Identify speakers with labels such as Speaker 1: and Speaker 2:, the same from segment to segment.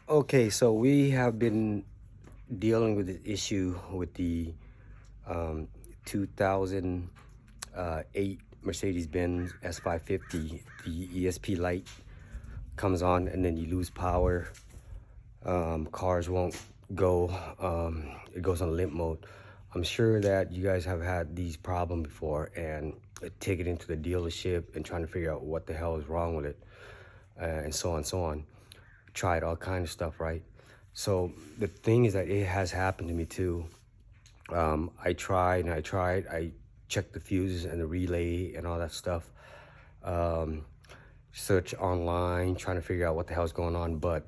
Speaker 1: Okay, so we have been dealing with the issue with the 2008 Mercedes Benz S550. The ESP light comes on and then you lose power. Cars won't go. It goes on limp mode. I'm sure that you guys have had these problems before and take it into the dealership and trying to figure out what the hell is wrong with it, and so on and so on. Tried all kind of stuff, right? So the thing is that it has happened to me too. I tried. I checked the fuses and the relay and all that stuff. Search online, trying to figure out what the hell's going on. But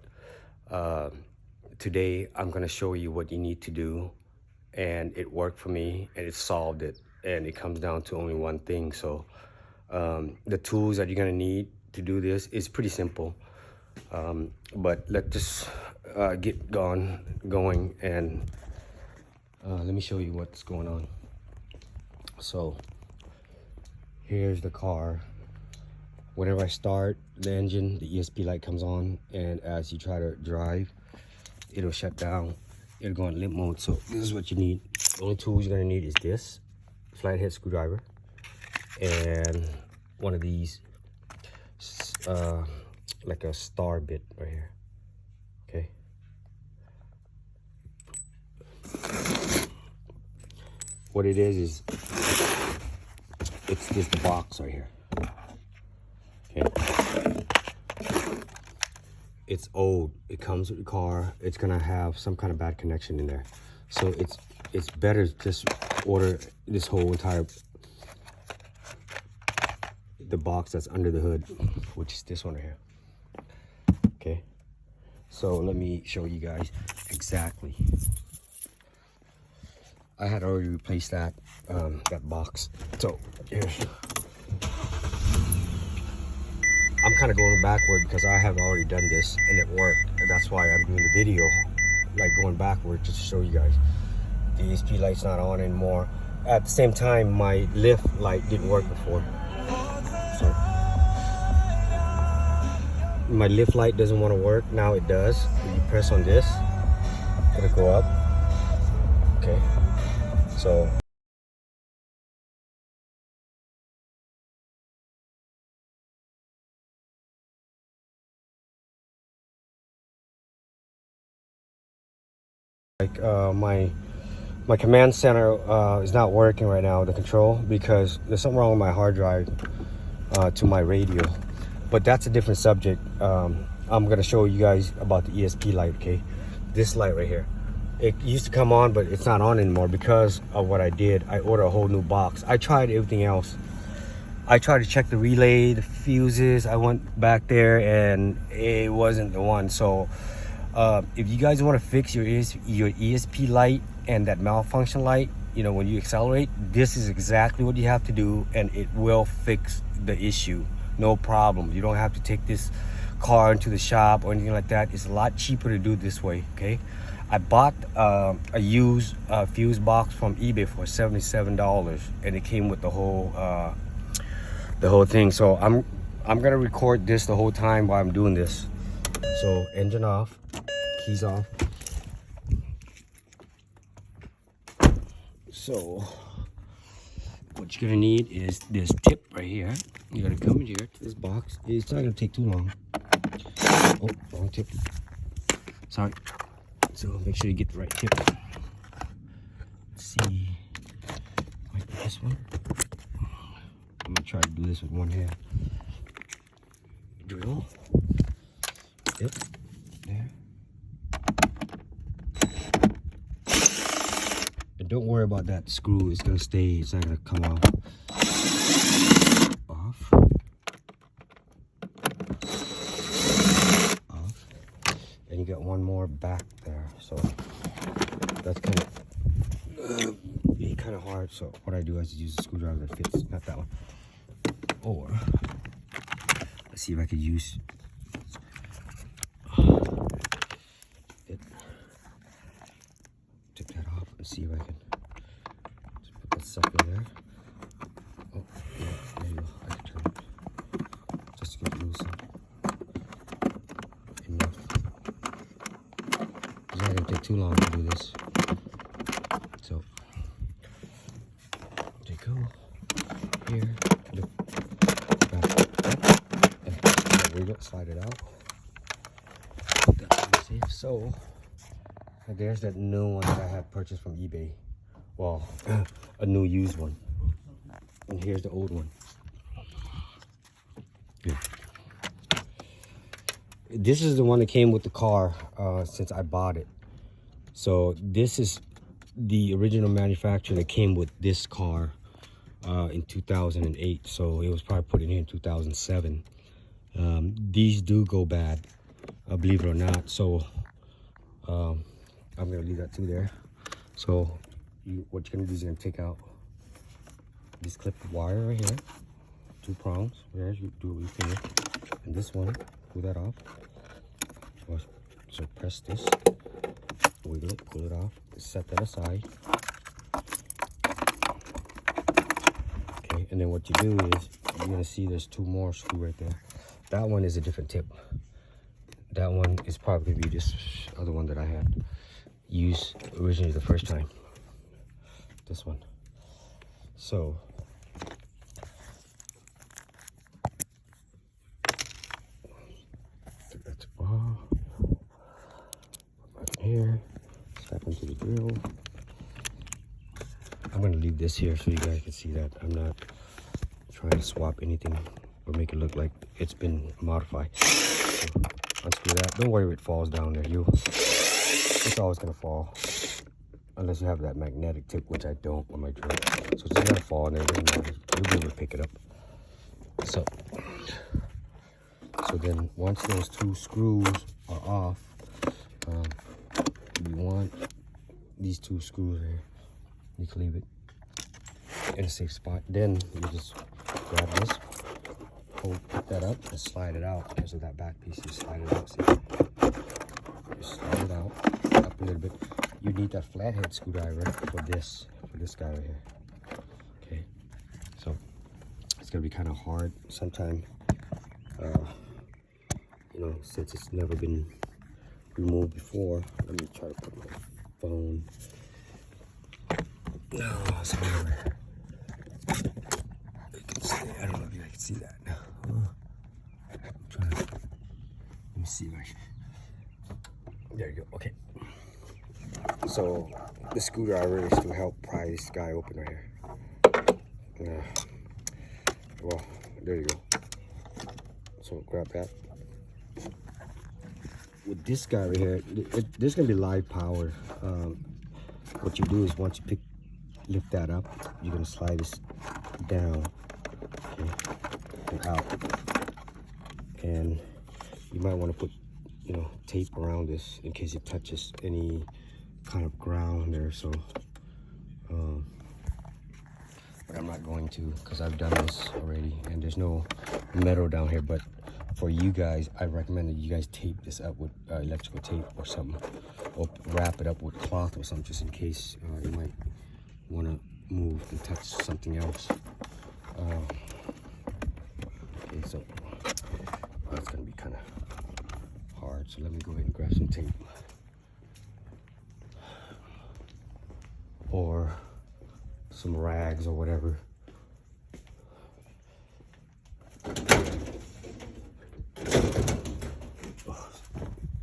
Speaker 1: today I'm gonna show you what you need to do, and it worked for me, and it solved it. And it comes down to only one thing. So the tools that you're gonna need to do this is pretty simple. But let's just get going and let me show you what's going on. So here's the car. Whenever I start the engine, the ESP light comes on, and as you try to drive, it'll shut down. It'll go in limp mode. So this is what you need. The only tools you're gonna need is this flathead screwdriver and one of these like a star bit right here. Okay, what it is it's just the box right here. Okay, it's old, it comes with the car, it's gonna have some kind of bad connection in there. So it's better to just order this whole entire the box that's under the hood, which is this one right here. Okay, so let me show you guys exactly. I had already replaced that that box. So here's, I'm kind of going backward because I have already done this and it worked, and that's why I'm doing the video like going backward just to show you guys. The ESP light's not on anymore. At the same time, my lift light didn't work before. So my lift light doesn't want to work. Now it does. When you press on this, it'll go up. Okay, so like my command center is not working right now, the control, because there's something wrong with my hard drive to my radio. But that's a different subject. I'm gonna show you guys about the ESP light. Okay, this light right here, it used to come on, but it's not on anymore because of what I did. I ordered a whole new box. I tried everything else. I tried to check the relay, the fuses. I went back there and it wasn't the one. So if you guys want to fix your ESP light and that malfunction light, you know, when you accelerate, this is exactly what you have to do, and it will fix the issue. No problem. You don't have to take this car into the shop or anything like that. It's a lot cheaper to do this way. Okay, I bought a used fuse box from eBay for $77, and it came with the whole thing. So I'm gonna record this the whole time while I'm doing this. So engine off, keys off. So what you're gonna need is this tip right here. You're gonna come in here to this box. It's not gonna take too long. Oh, wrong tip. Sorry. So make sure you get the right tip. Let's see. Might be this one. I'm gonna try to do this with one hand. Drill. Yep. There. And don't worry about that screw. It's gonna stay. It's not gonna come off. Off. And you got one more back there. So that's kind of hard. So what I do is use a screwdriver that fits, not that one. Or let's see if I could use it. Take that off and see if I can just put that sucker there. Oh, yeah, there you go. I can turn it just to get it loose. Enough. take too long to do this. So there you go. Here, there we go. Slide it out. Put that in safe. So there's that new one that I had purchased from eBay. Well, a new used one. And here's the old one. Yeah. This is the one that came with the car since I bought it. So this is the original manufacturer that came with this car in 2008. So it was probably put in here in 2007. These do go bad, believe it or not. So I'm gonna leave that through there. So what you're gonna do is you're gonna take out this clipped wire right here, 2 prongs. There's you do what you can, and this one, pull that off. So press this, wiggle it, pull it off, set that aside. Okay, and then what you do is you're gonna see there's 2 more screws right there. That one is a different tip. That one is probably gonna be this other one that I had used originally the first time. This one. So that's all. Right here. Step into the grill. I'm gonna leave this here so you guys can see that I'm not trying to swap anything or make it look like it's been modified. So unscrew that. Don't worry if it falls down there. It's always gonna fall. Unless you have that magnetic tip, which I don't on my drill. So it's just gonna fall in there. You'll be able to pick it up. So then once those 2 screws are off, you want these 2 screws here. You can leave it in a safe spot. Then you just grab this, pick that up, and slide it out. Because of that back piece, you slide it out. See? You slide it out up a little bit. You need that flathead screwdriver for this guy right here. Okay, so it's gonna be kind of hard sometime. You know, since it's never been removed before. Let me try to put my phone. No, it's everywhere. You can see, I don't know if you guys can see that. Let me see if I can. There you go. Okay. So the screwdriver is to help pry this guy open right here. Well, there you go. So grab that. With this guy right here, there's gonna be live power. What you do is once you lift that up, you're gonna slide this down, okay, and out. And you might want to put, you know, tape around this in case it touches any kind of ground there. So but I'm not going to, because I've done this already and there's no metal down here. But for you guys, I recommend that you guys tape this up with electrical tape or something, or wrap it up with cloth or something, just in case you might want to move and touch something else. Okay, so that's gonna be kind of hard, so let me go ahead and grab some tape or some rags or whatever.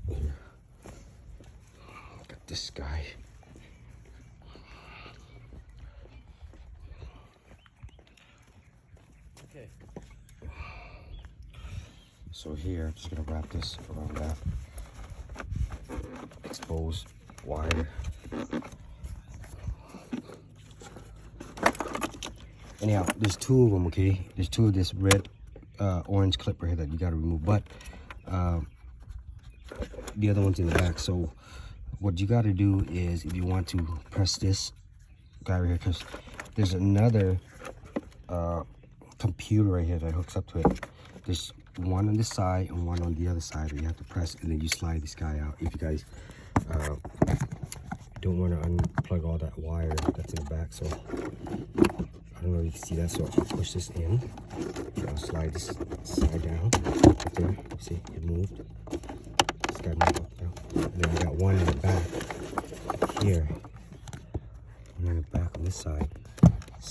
Speaker 1: Here. Got this guy. Okay. So here, I'm just gonna wrap this around that exposed wire. Anyhow, there's 2 of them, okay? There's 2 of this red, orange clip right here that you gotta remove, but the other one's in the back. So what you gotta do is, if you want to press this guy right here, because there's another computer right here that hooks up to it. There's one on this side and one on the other side that you have to press, and then you slide this guy out. If you guys don't want to unplug all that wire that's in the back. So I don't know if you can see that. So I'll push this in. I'll slide this side down. Right there. See, it moved. This guy moved up now. And then I got one in the back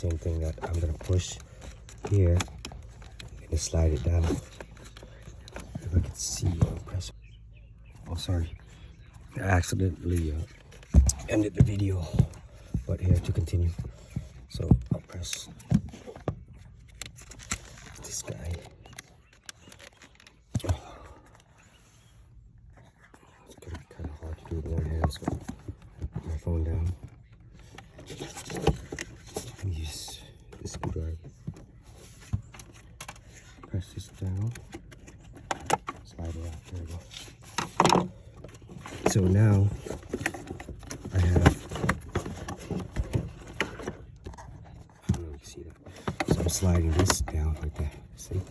Speaker 1: same thing that I'm gonna push here and slide it down. If I can see, press. Oh, sorry, I accidentally ended the video, but here to continue. So I'll press this guy. It's gonna be kind of hard to do with one hand, so put my phone down. Use the screwdriver. Press this down. Slide it out. There we go. So now I have. I don't know if you can see that. So I'm sliding this down like that. See?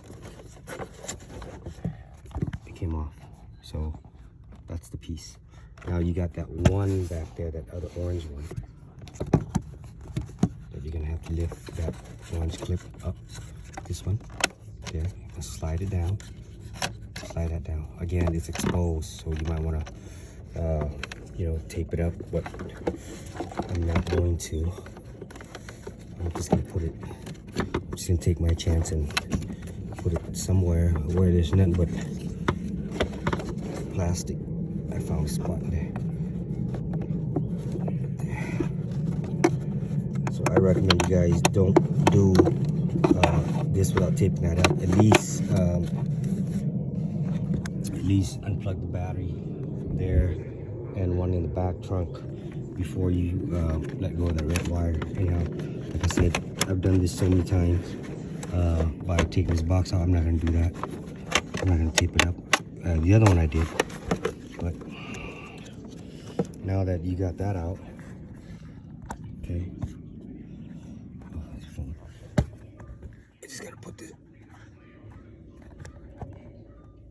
Speaker 1: It came off. So that's the piece. Now you got that one back there, that other orange one. That you're gonna have to lift that orange clip up. This one. There. And slide it down. Slide that down. Again, it's exposed, so you might want to, tape it up. But I'm not going to. I'm just gonna put it. I'm just gonna take my chance and put it somewhere where there's nothing but plastic. I found a spot there. So I recommend you guys don't do this without taping that up. At least unplug the battery there and one in the back trunk before you let go of that red wire. Anyhow, like I said, I've done this so many times by taking this box out. I'm not going to do that. I'm not going to tape it up. The other one I did, but now that you got that out, okay. Oh, that's fun. I just got to put this.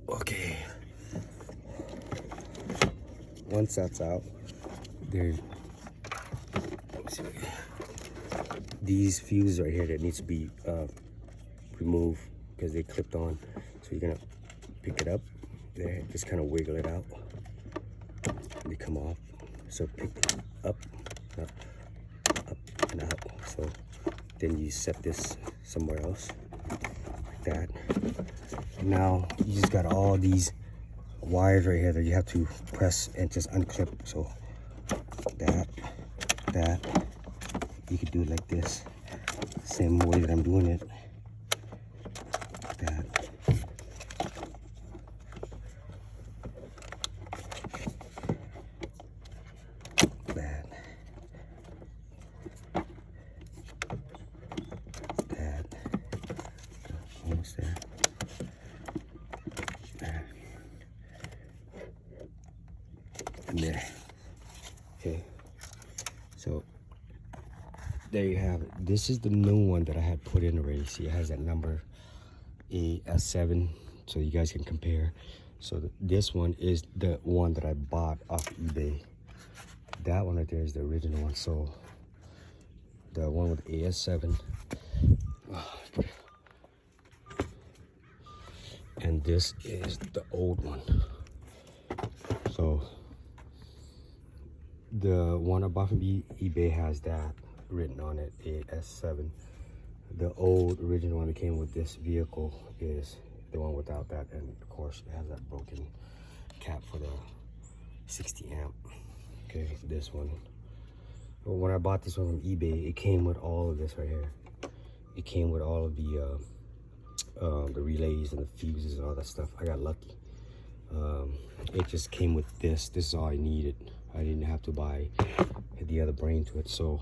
Speaker 1: Okay. Once that's out, there's these fuses right here that needs to be removed because they clipped on. So you're gonna pick it up there, just kind of wiggle it out. They come off. So pick it up, and out. So then you set this somewhere else like that. Now you just got all these wires right here that you have to press and just unclip. So that you could do it like this, same way that I'm doing it. That almost there. And there. Okay, so there you have it. This is the new one that I had put in already. See, it has that number S7, so you guys can compare. So this one is the one that I bought off eBay. That one right there is the original one. So the one with AS7, and this is the old one. So the one I bought from eBay has that written on it, AS7. The old original one that came with this vehicle is the one without that, and of course it has that broken cap for the 60 amp. Okay, this one. But when I bought this one from eBay, it came with all of this right here. It came with all of the relays and the fuses and all that stuff. I got lucky. It just came with this. This is all I needed. I didn't have to buy the other brain to it. So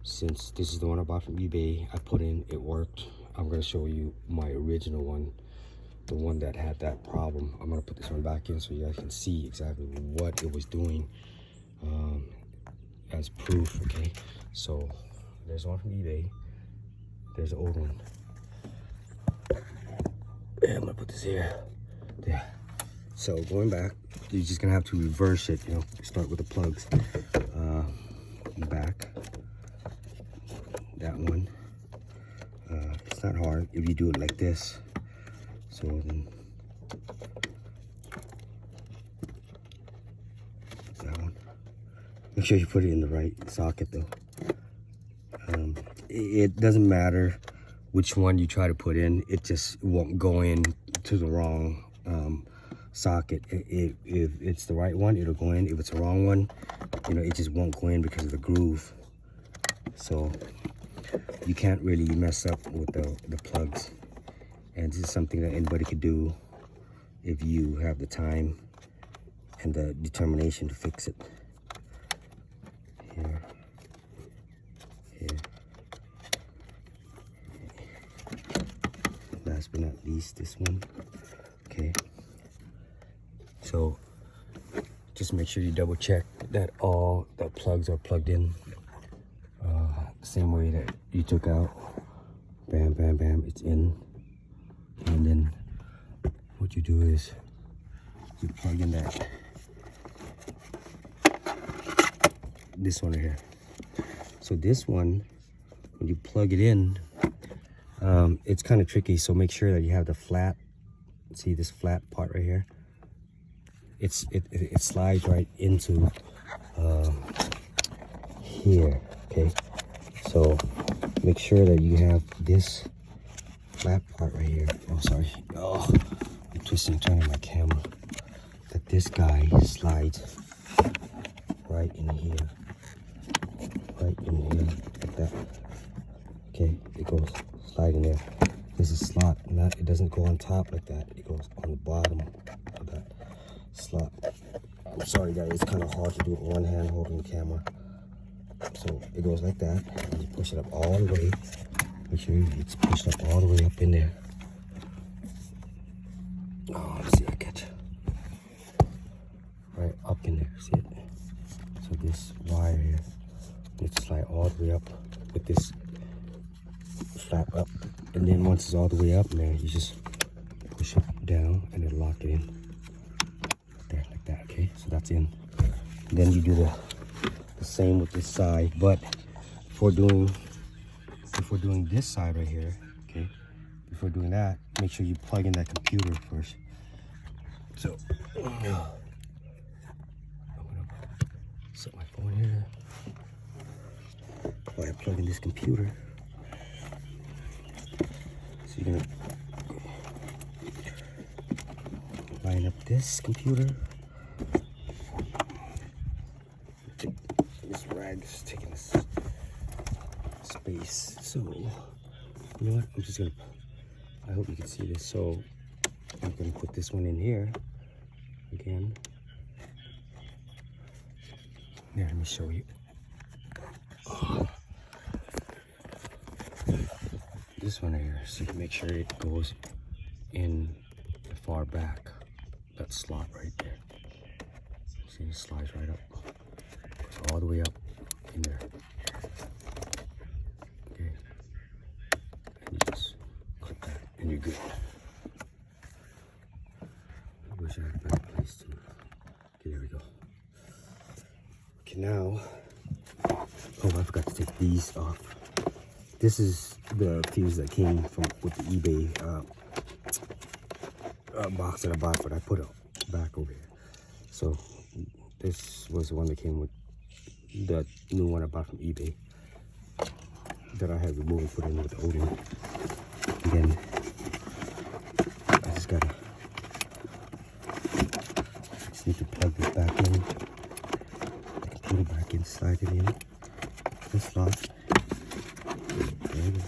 Speaker 1: since this is the one I bought from eBay, I put in, it worked. I'm gonna show you my original one, the one that had that problem. I'm gonna put this one back in so you guys can see exactly what it was doing as proof. Okay, so there's one from eBay. There's the old one. And I'm gonna put this here. There. So going back, you're just gonna have to reverse it. You know, start with the plugs. Back. That one. It's not hard if you do it like this. So then that one. Make sure you put it in the right socket though. it doesn't matter which one you try to put in, it just won't go in to the wrong socket. If it's the right one, it'll go in. If it's the wrong one, you know, it just won't go in because of the groove. So you can't really mess up with the plugs. And this is something that anybody could do if you have the time and the determination to fix it. Here, here. Last but not least, this one. Okay. So just make sure you double check that all the plugs are plugged in the same way that you took out. Bam, bam, bam, it's in. And then what you do is you plug in this one right here. So this one, when you plug it in, it's kind of tricky, so make sure that you have the flat, see this flat part right here, it slides right into here. Okay, so make sure that you have this flat part right here. Oh, sorry. Oh, I'm twisting, turning my camera. That this guy slides right in here, like that. Okay, it goes sliding there. This is slot, not, it doesn't go on top like that. It goes on the bottom of that slot. I'm sorry guys, it's kind of hard to do it with one hand holding the camera. So it goes like that, and you push it up all the way. Make sure it's pushed up all the way up in there. Oh, let's see, I catch it. Right up in there, see it? So this wire here needs to slide all the way up with this flap up. And then once it's all the way up in there, you just push it down and it'll lock it in. There, like that, okay? So that's in. And then you do the same with this side, but before doing this side right here, okay, before doing that, make sure you plug in that computer first. So I'm gonna set my phone here while I plug in this computer. So you're gonna line up this computer. This rag is taking this space, so you know what, I'm just gonna, I hope you can see this, so I'm gonna put this one in here again. There, let me show you. This one here, so you can make sure it goes in the far back, that slot right there. See, it slides right up, goes all the way up in there. Okay, and you just click that, and you're good. I wish I had a better place to. Okay, there we go. Okay, now, oh, I forgot to take these off. This is the fuse that came from with the eBay box that I bought, but I put it back over here. So this was the one that came with the new one I bought from eBay that I had removed and put in with the old one. And then I just need to plug this back in, the computer back in, slide it in this slot. There you go.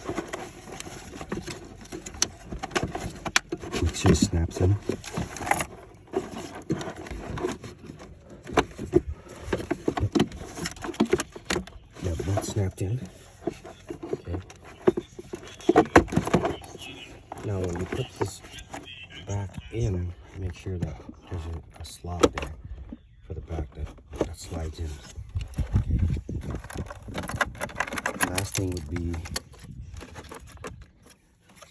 Speaker 1: Make sure it snaps in. Yeah, both snapped in. Okay. Now when you put this back in, make sure that there's a slot there for the back that slides in. Okay. Last thing would be,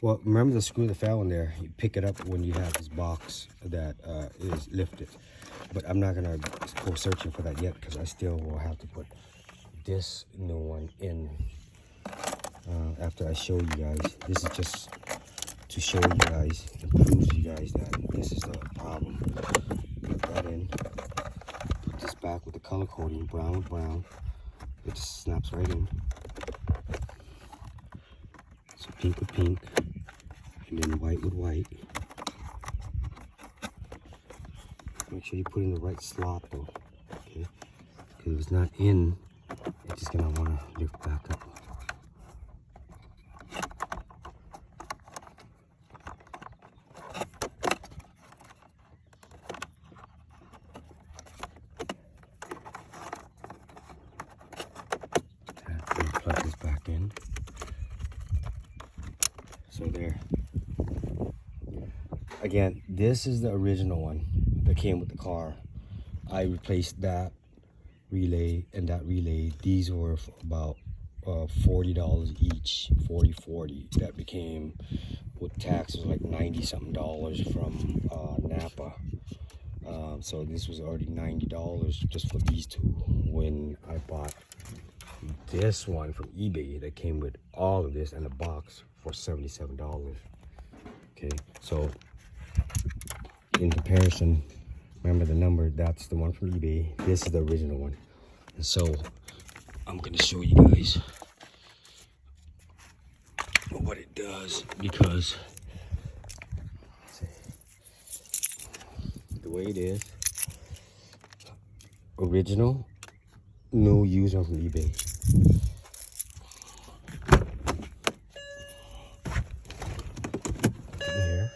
Speaker 1: well, remember the screw that fell in there, you pick it up when you have this box that is lifted. But I'm not gonna go searching for that yet because I still will have to put this new one in after I show you guys. This is just to show you guys and prove to you guys that this is the problem. Put that in, put this back with the color coding, brown with brown. It just snaps right in. So pink with pink, and then white with white. Make sure you put in the right slot though, okay? Because if it's not in, it's just gonna wanna lift back up. And plug this back in. So there. Again, this is the original one that came with the car. I replaced that relay and that relay. These were about $40 each, 40. That became, with taxes, like 90 something dollars from Napa. So this was already $90 just for these two when I bought this one from eBay that came with all of this and a box for $77. Okay, so in comparison, remember the number, that's the one from eBay. This is the original one. And so I'm gonna show you guys what it does, because the way it is, original, no used one from eBay. Here.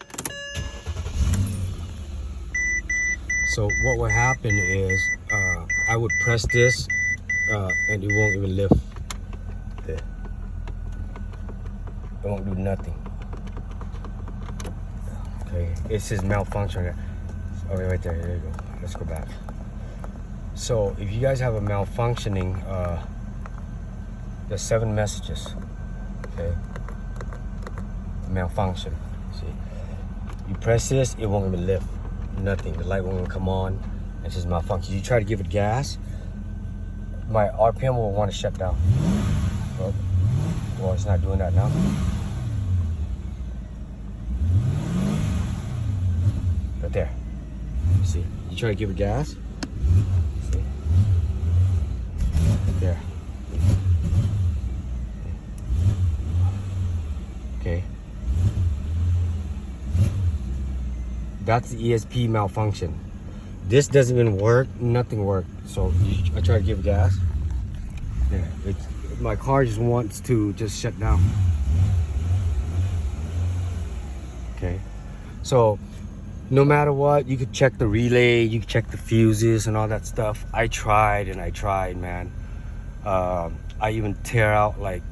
Speaker 1: So what will happen is I would press this and it won't even lift. There. It won't do nothing. Okay, it says malfunction. Okay, right there. There you go. Let's go back. So if you guys have a malfunctioning, there's 7 messages. Okay, malfunction. See, you press this, it won't even lift. Nothing. The light won't even come on. It's just malfunction. You try to give it gas, my RPM will want to shut down. Well, it's not doing that now. Right there. See, you try to give it gas. See? Right there. Okay. That's the ESP malfunction. This doesn't even work. Nothing worked. So I try to give gas. Yeah, my car just wants to just shut down. Okay. So no matter what, you could check the relay, you could check the fuses and all that stuff. I tried and I tried, man. I even tear out like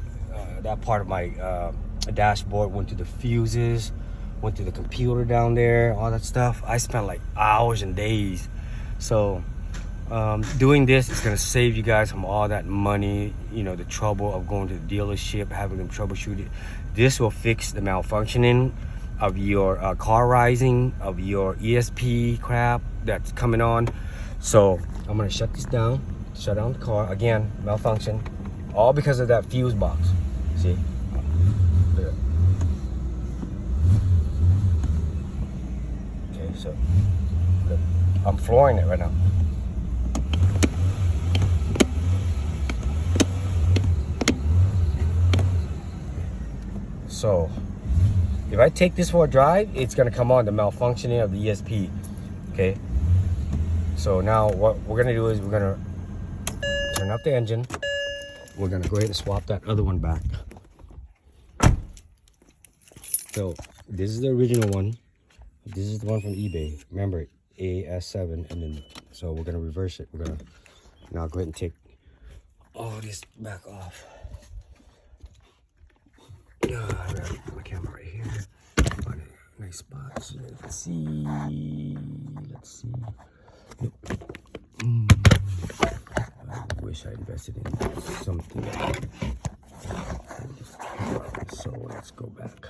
Speaker 1: that part of my dashboard, went to the fuses, went to the computer down there, all that stuff. I spent like hours and days. So doing this is gonna save you guys from all that money, you know, the trouble of going to the dealership, having them troubleshoot it. This will fix the malfunctioning of your car rising, of your ESP crap that's coming on. So I'm gonna shut this down, shut down the car. Again, malfunction, all because of that fuse box. See? There. Okay, so look, I'm flooring it right now. So if I take this for a drive, it's gonna come on the malfunctioning of the ESP. Okay. So now what we're gonna do is we're gonna turn up the engine. We're gonna go ahead and swap that other one back. So this is the original one. This is the one from eBay. Remember, AS7, and then so we're gonna reverse it. We're gonna now go ahead and take all this back off. I gotta put my camera right here. Find a nice spot so you can see. Let's see. I wish I invested in something. So let's go back.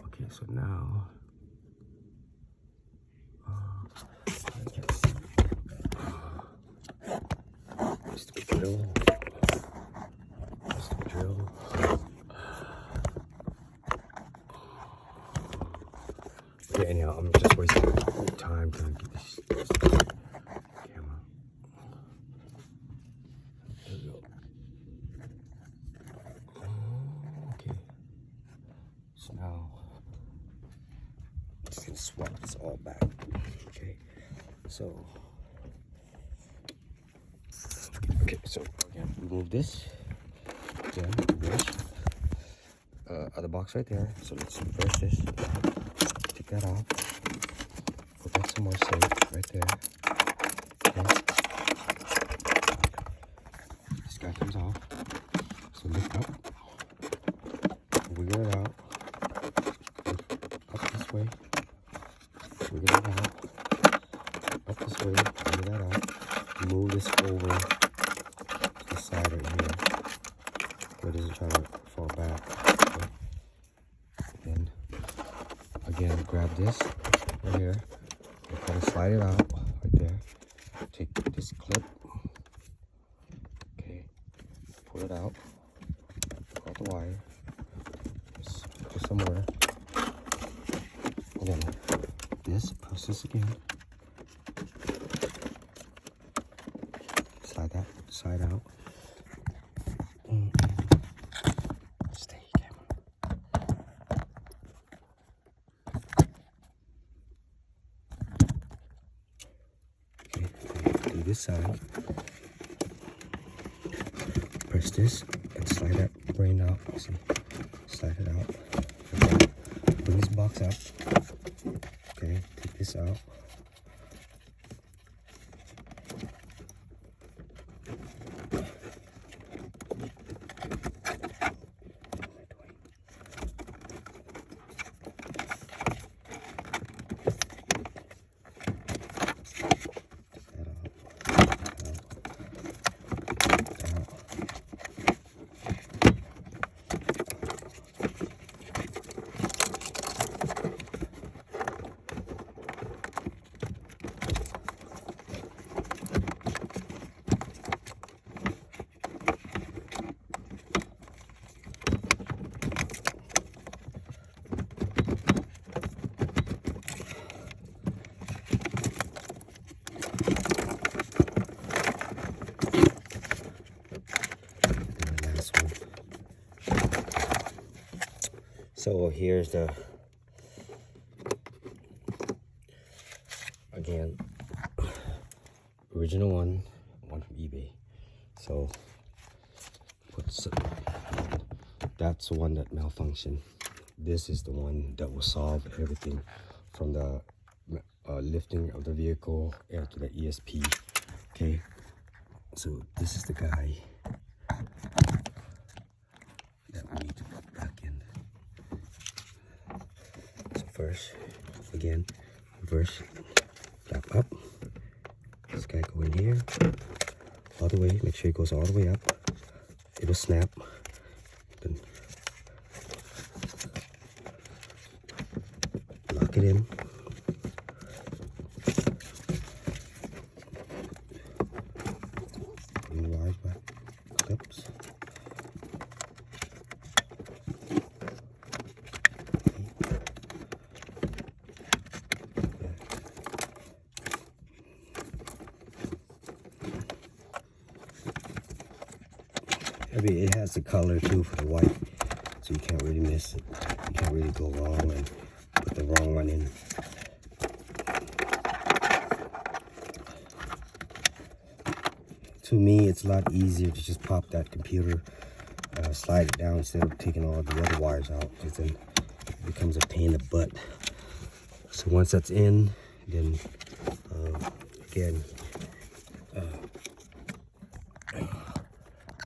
Speaker 1: Okay, so now I can't see. Just the drill. Just the drill. Okay, anyhow, I'm just wasting time trying to get this camera. There we go. Okay. all back. Okay, so again, remove this. Again, reverse. Other box right there. So let's reverse this. Take that off. Put that somewhere safe right there. Okay. This guy comes off. So lift up. Wiggle it out. Up this way. Wiggle it out. Up this way. Wiggle that out. Move this over to the side right here, where it doesn't try to fall back. Okay. Then again, grab this right here and kind of slide it out right there. Take this clip. Okay. Pull it out. Pull out the wire. Just somewhere. And then this, press this again. Slide that side out. Stay, camera. Okay, do this side. Press this and slide that brain out. See, slide it out. Okay. Bring this box up. Okay, take this out. So here's the, again, original one from eBay. So that's the one that malfunctioned. This is the one that will solve everything from the lifting of the vehicle to the ESP. Okay, so this is the guy that we need to put back in. So first, again, reverse, flap up. This guy go in here, all the way. Make sure it goes all the way up. It'll snap. Then lock it in. Bring the wires back. Clips. It has the color too for the white, so you can't really miss it. You can't really go wrong and put the wrong one in. To me, it's a lot easier to just pop that computer, slide it down instead of taking all the other wires out, because then it becomes a pain in the butt. So once that's in, then again,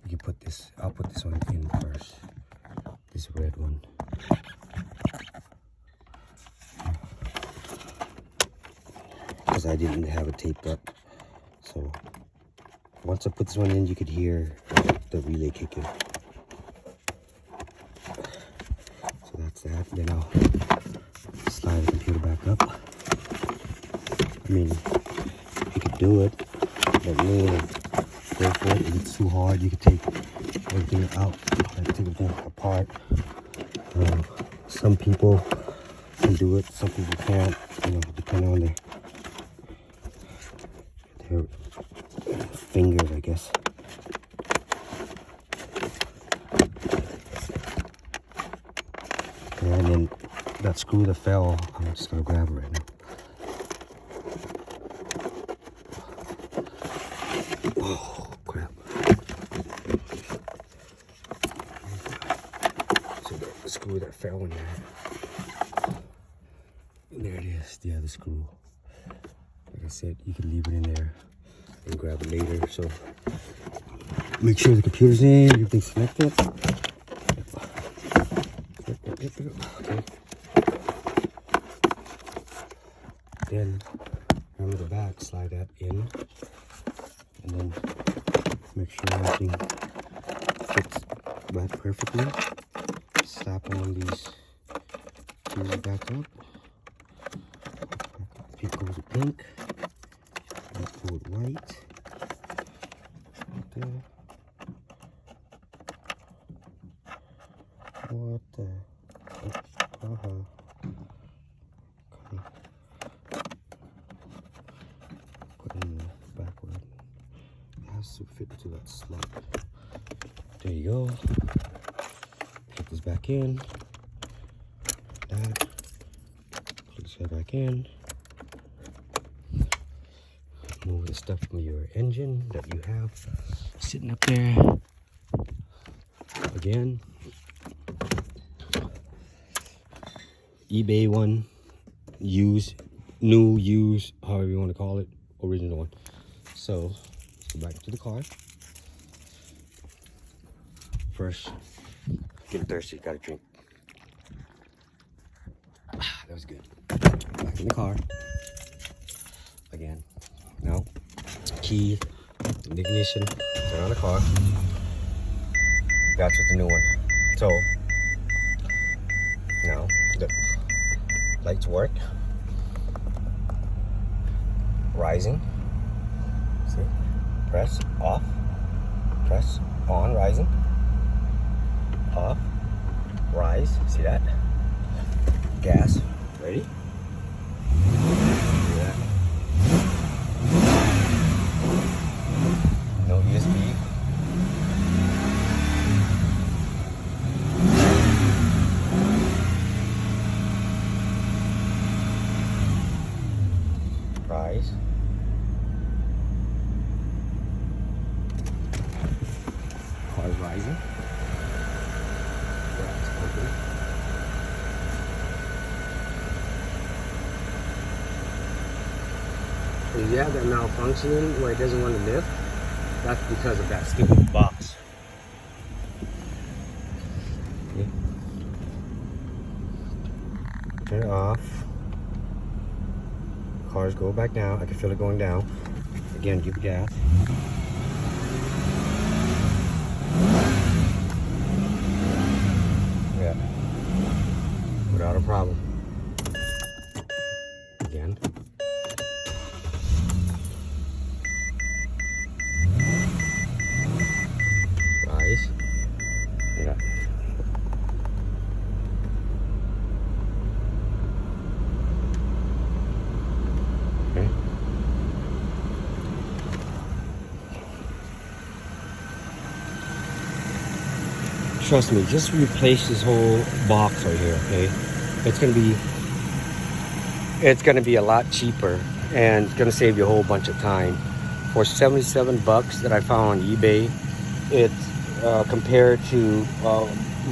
Speaker 1: you put this, I'll put this one in first, this red one. Because I didn't have it taped up. So once I put this one in, you could hear the relay kicking. So that's that. Then I'll slide the computer back up. I mean, you could do it, but man, go for it. If it's too hard, you could take everything out, like take everything apart. Some people can do it, some people can't, you know, depending on their fingers, I guess. And then that screw that fell, I'm just gonna grab it right now. found one here. And there it is, the other screw. Like I said, you can leave it in there and grab it later. So make sure the computer's in, everything's connected. Okay. Then remember the back, slide that in, and then make sure everything fits back perfectly. Slap on these back up. It goes with pink. Let's go with white. Right there. What the? Okay. Put it in the backward. It has to fit into that slot. There you go. Put this back in. That. Put this guy back in. Move the stuff from your engine that you have sitting up there. Again. eBay one, used, new, used, however you want to call it, original one. So let's go back to the car. First, getting thirsty, gotta drink. That was good. Back in the car. Again, no, key, ignition, turn on the car. That's with the new one. So now the lights work. Rising. See? Press off. Press on. Rising. Off. Rise. See that? Gas. Ready? See that? No ESP. Rise. Car's rising. That's open. If you have that malfunctioning where it doesn't want to lift, that's because of that stupid box. Okay. Turn it off. Cars go back down. I can feel it going down. Again, give gas. Yeah. Without a problem. Again. Rise. Yeah. Okay. Trust me, just replace this whole box right here, okay? It's gonna be a lot cheaper, and it's gonna save you a whole bunch of time. For 77 bucks that I found on eBay, it's compared to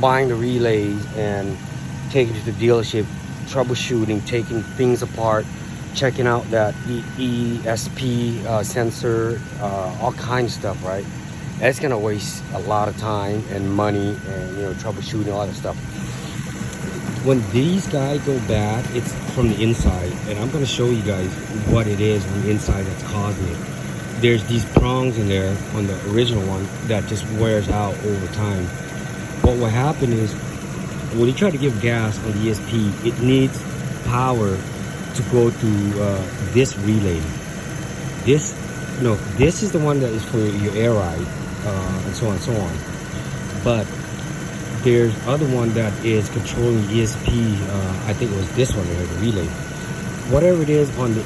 Speaker 1: buying the relays and taking it to the dealership, troubleshooting, taking things apart, checking out that ESP sensor, all kinds of stuff, right? That's gonna waste a lot of time and money and, you know, troubleshooting, all that stuff. When these guys go bad, it's from the inside, and I'm gonna show you guys what it is on the inside that's causing it. There's these prongs in there on the original one that just wears out over time. What will happen is when you try to give gas on the ESP, it needs power to go to this relay. This is the one that is for your air ride, and so on and so on. But there's other one that is controlling ESP. I think it was this one here, the relay. Whatever it is on the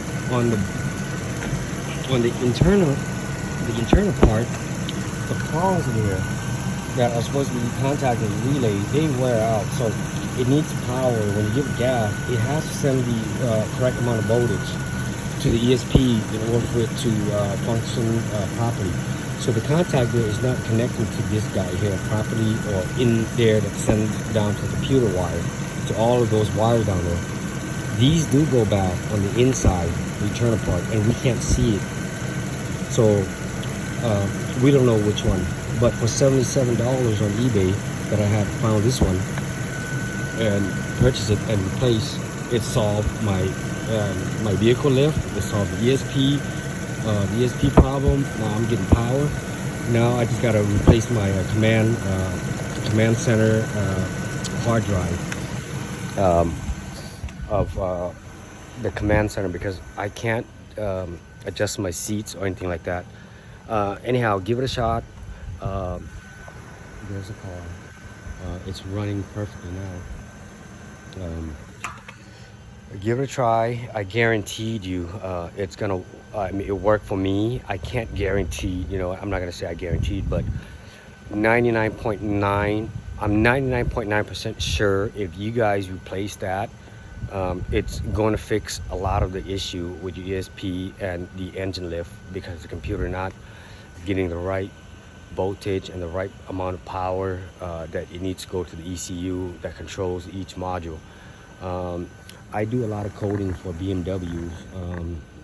Speaker 1: internal part, the prongs in here that are supposed to be contacting the relay, they wear out. So it needs power. When you give it gas, it has to send the correct amount of voltage to the ESP in order for it to function properly. So the contactor is not connected to this guy here properly, or in there that sends down to the computer wire. to all of those wires down there. These do go back on the inside, return apart, and we can't see it. So we don't know which one. But for $77 on eBay, that I had found this one and purchased it and replaced. It solved my my vehicle lift. It solved the ESP problem. Now I'm getting power. Now I just got to replace my command center hard drive of the command center, because I can't adjust my seats or anything like that. Anyhow, give it a shot. There's a car. It's running perfectly now. Give it a try. I guaranteed you it's gonna I mean, it worked for me. I can't guarantee, you know, I'm not gonna say I guaranteed, but 99.9, I'm 99.9% sure if you guys replace that, it's going to fix a lot of the issue with your ESP and the engine lift, because the computer not getting the right voltage and the right amount of power that it needs to go to the ECU that controls each module. I do a lot of coding for BMWs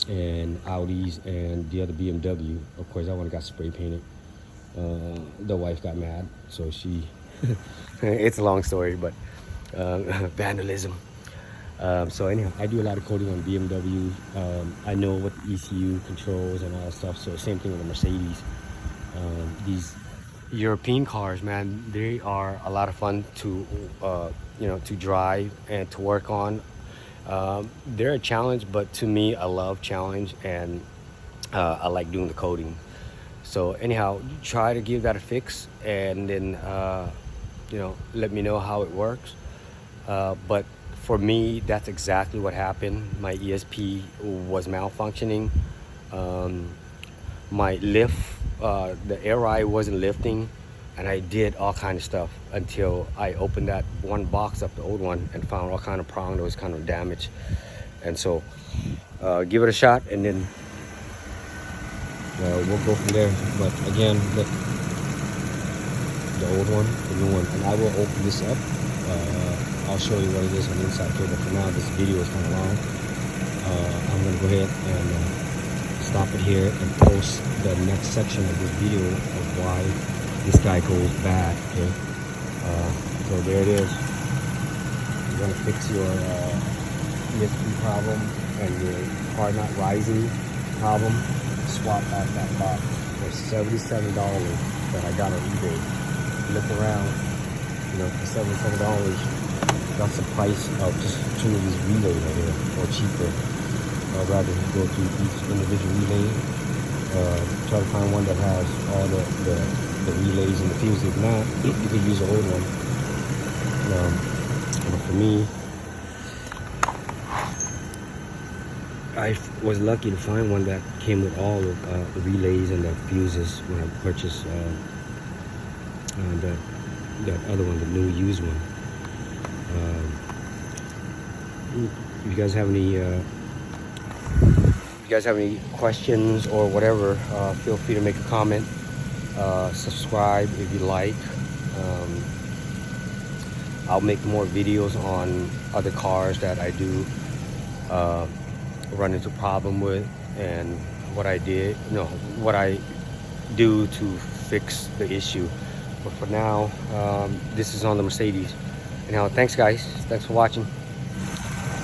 Speaker 1: and Audis and the other BMW. Of course, that one got spray painted. The wife got mad, so she it's a long story, but vandalism. So anyhow, I do a lot of coding on BMW. I know what the ECU controls and all that stuff. So same thing with the Mercedes. These European cars, man, they are a lot of fun to you know, to drive and to work on. They're a challenge, but to me, I love challenge, and I like doing the coding. So anyhow, try to give that a fix, and then you know, let me know how it works. But for me, that's exactly what happened. My ESP was malfunctioning. My lift, the air ride wasn't lifting, and I did all kind of stuff until I opened that one box up, the old one, and found all kind of prong that was kind of damaged. And so give it a shot, and then we'll go from there. But again, look, the old one, the new one, and I will open this up. I'll show you what it is on the inside here, but for now this video is kind of long. I'm going to go ahead and stop it here and post the next section of this video of why this guy goes bad. Okay, so there it is. You're going to fix your ESP problem and your car not rising problem. Swap out that box for $77 that I got on eBay. Look around, you know, for $77. That's the price of just 2 of these relays right here, or cheaper. I'd rather go through each individual relay, try to find one that has all the relays and the fuses. If not, you could use an old one. But for me, I was lucky to find one that came with all of the relays and the fuses when I purchased that other one, the new used one. If you guys have any questions or whatever, feel free to make a comment. Subscribe if you like. I'll make more videos on other cars that I do run into problem with, and what I did, what I do to fix the issue. But for now, this is on the Mercedes. Anyhow, thanks guys. Thanks for watching.